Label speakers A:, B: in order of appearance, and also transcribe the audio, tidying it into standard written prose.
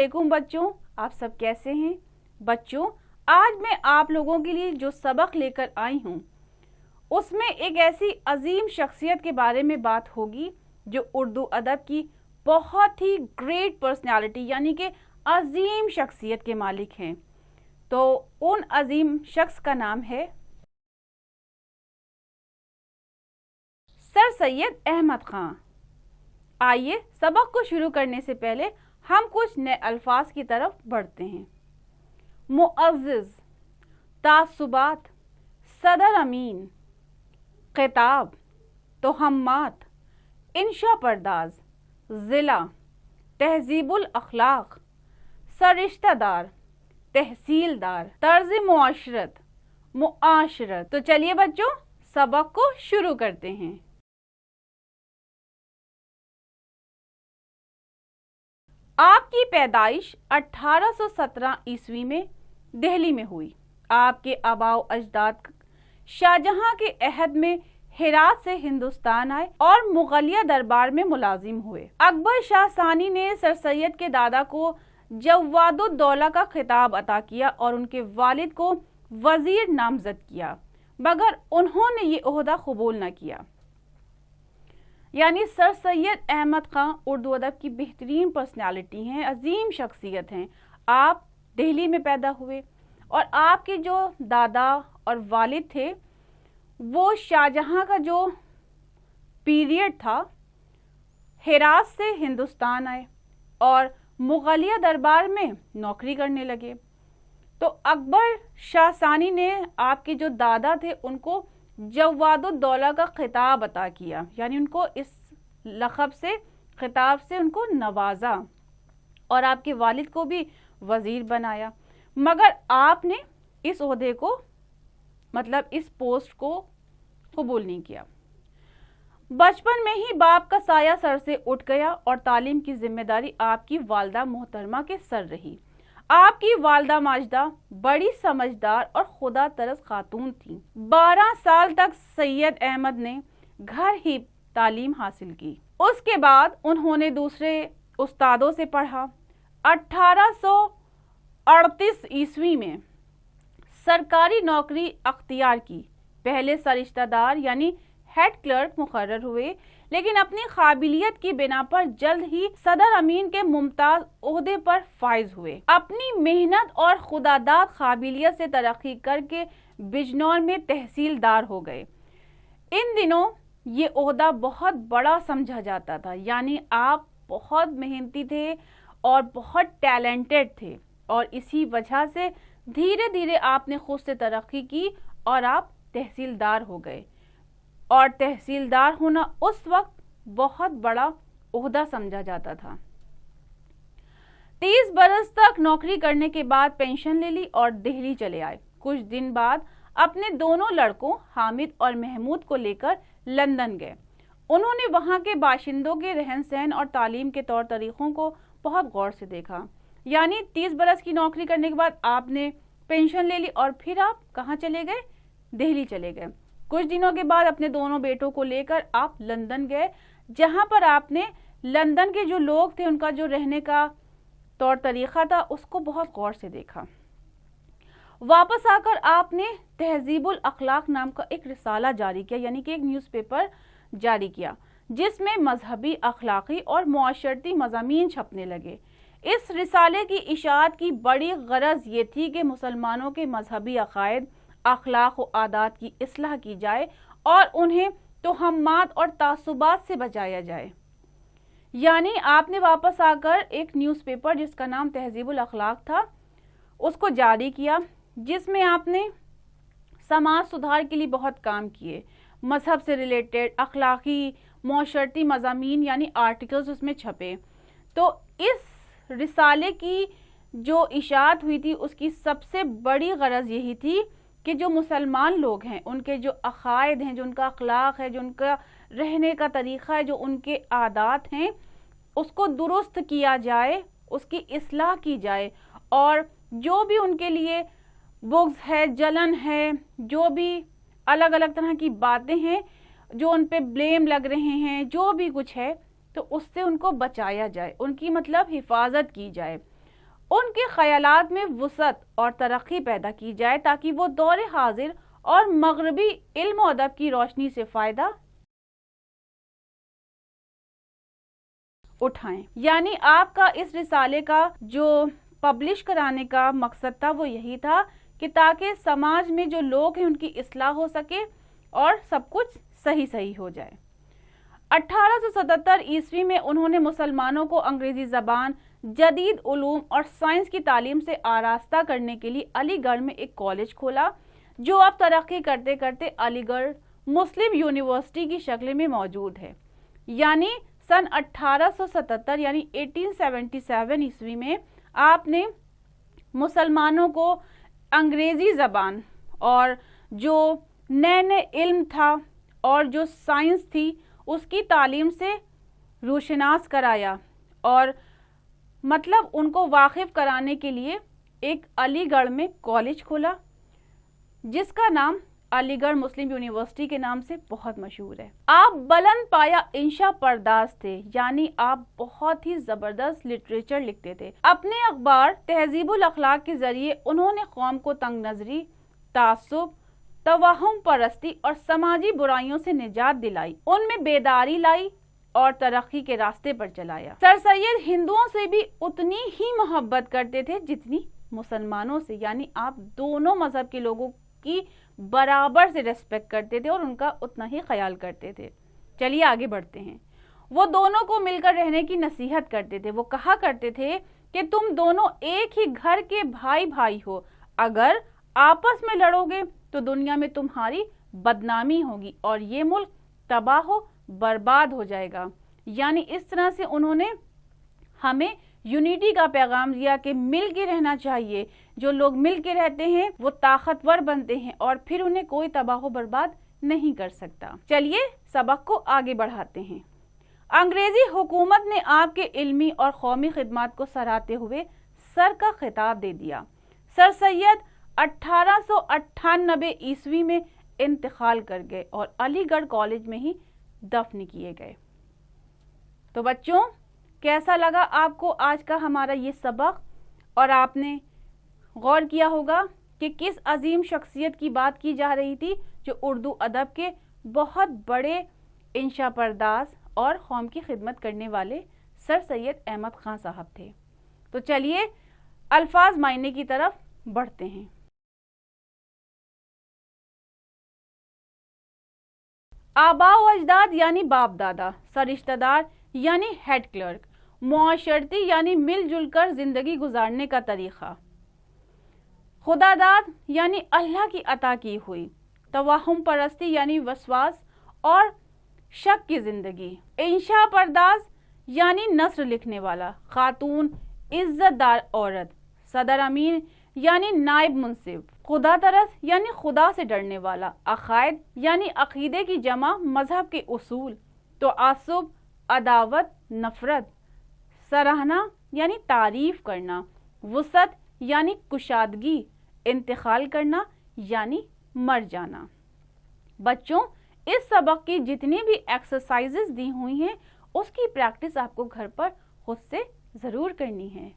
A: वालेकुम बच्चों, आप सब कैसे हैं? बच्चों, आज मैं आप लोगों के लिए जो सबक लेकर आई हूँ उसमें एक ऐसी अजीम शख्सियत के बारे में बात होगी जो उर्दू अदब की बहुत ही ग्रेट पर्सनालिटी यानी कि अजीम शख्सियत के मालिक हैं। तो उन अजीम शख्स का नाम है सर सैयद अहमद खां। आइए सबक को शुरू करने से पहले हम कुछ नए अल्फाज की तरफ बढ़ते हैं। मुअज़्ज़िज़, तासुबात, सदर अमीन, खिताब, तोहम्मात, इंशा परदाज, ज़िला, तहज़ीबुल अखलाक, सरिश्तेदार, तहसीलदार, तर्ज़ मुआशरत, मुआशरत। तो चलिए बच्चों सबक को शुरू करते हैं। आपकी पैदाइश 1817 ईस्वी में दिल्ली में हुई। आपके आबाओ अजदाद शाहजहां के अहद में हेरात से हिंदुस्तान आए और मुगलिया दरबार में मुलाजिम हुए। अकबर शाह सानी ने सर सैयद के दादा को जवादुद्दौला का खिताब अता किया और उनके वालिद को वजीर नामजद किया, मगर उन्होंने ये ओहदा कबूल न किया। यानी सर सैयद अहमद खां उर्दू अदब की बेहतरीन पर्सनालिटी हैं, अजीम शख्सियत हैं। आप दिल्ली में पैदा हुए और आपके जो दादा और वालिद थे वो शाहजहां का जो पीरियड था हेरात से हिंदुस्तान आए और मुगलिया दरबार में नौकरी करने लगे। तो अकबर शाह सानी ने आपके जो दादा थे उनको जवादुद्दौला का खिताब अता किया, यानी उनको इस लक़ब से खिताब से उनको नवाजा और आपके वालिद को भी वजीर बनाया, मगर आपने इस ओहदे को मतलब इस पोस्ट को कबूल नहीं किया। बचपन में ही बाप का साया सर से उठ गया और तालीम की जिम्मेदारी आपकी वालदा मोहतरमा के सर रही। आपकी वालदा माजदा बड़ी समझदार और खुदा तरस खातून थी। 12 साल तक सैयद अहमद ने घर ही तालीम हासिल की। उसके बाद उन्होंने दूसरे उस्तादों से पढ़ा। 1838 ईस्वी में सरकारी नौकरी अख्तियार की। पहले सरिश्तेदार यानी हेड क्लर्क मुकर्रर हुए, लेकिन अपनी काबिलियत की बिना पर जल्द ही सदर अमीन के मुमताज ओहदे पर फाइज हुए। अपनी मेहनत और खुदादाद काबिलियत से तरक्की करके बिजनौर में तहसीलदार हो गए। इन दिनों ये ओहदा बहुत बड़ा समझा जाता था, यानी आप बहुत मेहनती थे और बहुत टैलेंटेड थे और इसी वजह से धीरे धीरे आपने खुद से तरक्की की और आप तहसीलदार हो गए। और तहसीलदार होना उस वक्त बहुत बड़ा ओहदा समझा जाता था। 30 बरस तक नौकरी करने के बाद पेंशन ले ली और दिल्ली चले आए। कुछ दिन बाद अपने दोनों लड़कों हामिद और महमूद को लेकर लंदन गए। उन्होंने वहां के बाशिंदों के रहन सहन और तालीम के तौर तरीकों को बहुत गौर से देखा। यानी 30 बरस की नौकरी करने के बाद आपने पेंशन ले ली और फिर आप कहाँ चले गए? दिल्ली चले गए। कुछ दिनों के बाद अपने दोनों बेटों को लेकर आप लंदन गए, जहां पर आपने लंदन के जो लोग थे उनका जो रहने का तौर तरीका था उसको बहुत गौर से देखा। वापस आकर आपने तहज़ीबुल अखलाक नाम का एक रिसाला जारी किया, यानी कि एक न्यूज़पेपर जारी किया, जिसमें मजहबी, अखलाकी और मुआशरती मज़ामीन छपने लगे। इस रिसाले की इशाअत की बड़ी गरज ये थी कि मुसलमानों के मजहबी अकायद, अखलाक और आदात की इस्लाह की जाए और उन्हें तोहम्मात और तासुबात से बचाया जाए। यानी आपने वापस आकर एक न्यूज़पेपर जिसका नाम तहज़ीबुल अखलाक था उसको जारी किया, जिसमें आपने समाज सुधार के लिए बहुत काम किए। मजहब से रिलेटेड अखलाकी, मुआशरती मज़ामीन यानी आर्टिकल्स उसमें छपे। तो इस रिसाले की जो इशाअत हुई थी उसकी सबसे बड़ी गरज यही थी कि जो मुसलमान लोग हैं उनके जो अकायद हैं, जो उनका अखलाक है, जो उनका रहने का तरीक़ा है, जो उनके आदात हैं, उसको दुरुस्त किया जाए, उसकी इस्लाह की जाए और जो भी उनके लिए बुग़्ज़ है, जलन है, जो भी अलग अलग तरह की बातें हैं जो उन पे ब्लेम लग रहे हैं, जो भी कुछ है, तो उससे उनको बचाया जाए, उनकी मतलब हिफाजत की जाए। ان کے خیالات میں وسعت اور ترقی پیدا کی جائے تاکہ وہ دور حاضر اور مغربی علم و ادب کی روشنی سے فائدہ اٹھائیں. یعنی آپ کا اس رسالے کا جو پبلش کرانے کا مقصد تھا وہ یہی تھا کہ تاکہ سماج میں جو لوگ ہیں ان کی اصلاح ہو سکے اور سب کچھ صحیح ہو جائے. 1877 عیسوی میں انہوں نے مسلمانوں کو انگریزی زبان، جدید علوم اور سائنس کی تعلیم سے آراستہ کرنے کے لیے علی گڑھ میں ایک کالج کھولا جو اب ترقی کرتے کرتے علی گڑھ مسلم یونیورسٹی کی شکل میں موجود ہے. یعنی سن 1877 یعنی 1877 عیسوی میں آپ نے مسلمانوں کو انگریزی زبان اور جو نئے علم تھا اور جو سائنس تھی اس کی تعلیم سے روشناس کرایا اور مطلب ان کو واقف کرانے کے لیے ایک علی گڑھ میں کالج کھولا جس کا نام علی گڑھ مسلم یونیورسٹی کے نام سے بہت مشہور ہے. آپ بلند پایا انشا پرداز تھے، یعنی آپ بہت ہی زبردست لٹریچر لکھتے تھے. اپنے اخبار تہذیب الاخلاق کے ذریعے انہوں نے قوم کو تنگ نظری، تعصب، توہم پرستی اور سماجی برائیوں سے نجات دلائی، ان میں بیداری لائی اور ترقی کے راستے پر چلایا. سر سید ہندوؤں سے بھی اتنی ہی محبت کرتے تھے جتنی مسلمانوں سے، یعنی آپ دونوں مذہب کے لوگوں کی برابر سے ریسپیکٹ کرتے تھے اور ان کا اتنا ہی خیال کرتے تھے. چلیے آگے بڑھتے ہیں. وہ دونوں کو مل کر رہنے کی نصیحت کرتے تھے. وہ کہا کرتے تھے کہ تم دونوں ایک ہی گھر کے بھائی ہو، اگر آپس میں لڑو گے تو دنیا میں تمہاری بدنامی ہوگی اور یہ ملک تباہ و برباد ہو جائے گا. یعنی اس طرح سے انہوں نے ہمیں یونٹی کا پیغام دیا کہ مل کے رہنا چاہیے. جو لوگ مل کے رہتے ہیں وہ طاقتور بنتے ہیں اور پھر انہیں کوئی تباہ و برباد نہیں کر سکتا. چلیے سبق کو آگے بڑھاتے ہیں. انگریزی حکومت نے آپ کے علمی اور قومی خدمات کو سراہتے ہوئے سر کا خطاب دے دیا. سر سید 1898 عیسوی میں انتقال کر گئے اور علی گڑھ کالج میں ہی دفن کیے گئے. تو بچوں کیسا لگا آپ کو آج کا ہمارا یہ سبق؟ اور آپ نے غور کیا ہوگا کہ کس عظیم شخصیت کی بات کی جا رہی تھی جو اردو ادب کے بہت بڑے انشا پرداز اور قوم کی خدمت کرنے والے سر سید احمد خان صاحب تھے. تو چلیے الفاظ معنی کی طرف بڑھتے ہیں. آباء و اجداد یعنی باپ دادا، سرشتہ دار یعنی ہیڈ کلرک، معاشرتی یعنی مل جل کر زندگی گزارنے کا طریقہ، خدا داد یعنی اللہ کی عطا کی ہوئی، توہم پرستی یعنی وسواس اور شک کی زندگی، انشا پرداز یعنی نثر لکھنے والا، خاتون عزت دار عورت، صدر امین یعنی نائب منصف، خدا ترس یعنی خدا سے ڈرنے والا، عقائد یعنی عقیدے کی جمع مذہب کے اصول، تعصب عداوت نفرت، سراہنا یعنی تعریف کرنا، وسعت یعنی کشادگی، انتقال کرنا یعنی مر جانا. بچوں اس سبق کی جتنی بھی ایکسرسائزز دی ہوئی ہیں اس کی پریکٹس آپ کو گھر پر خود سے ضرور کرنی ہے.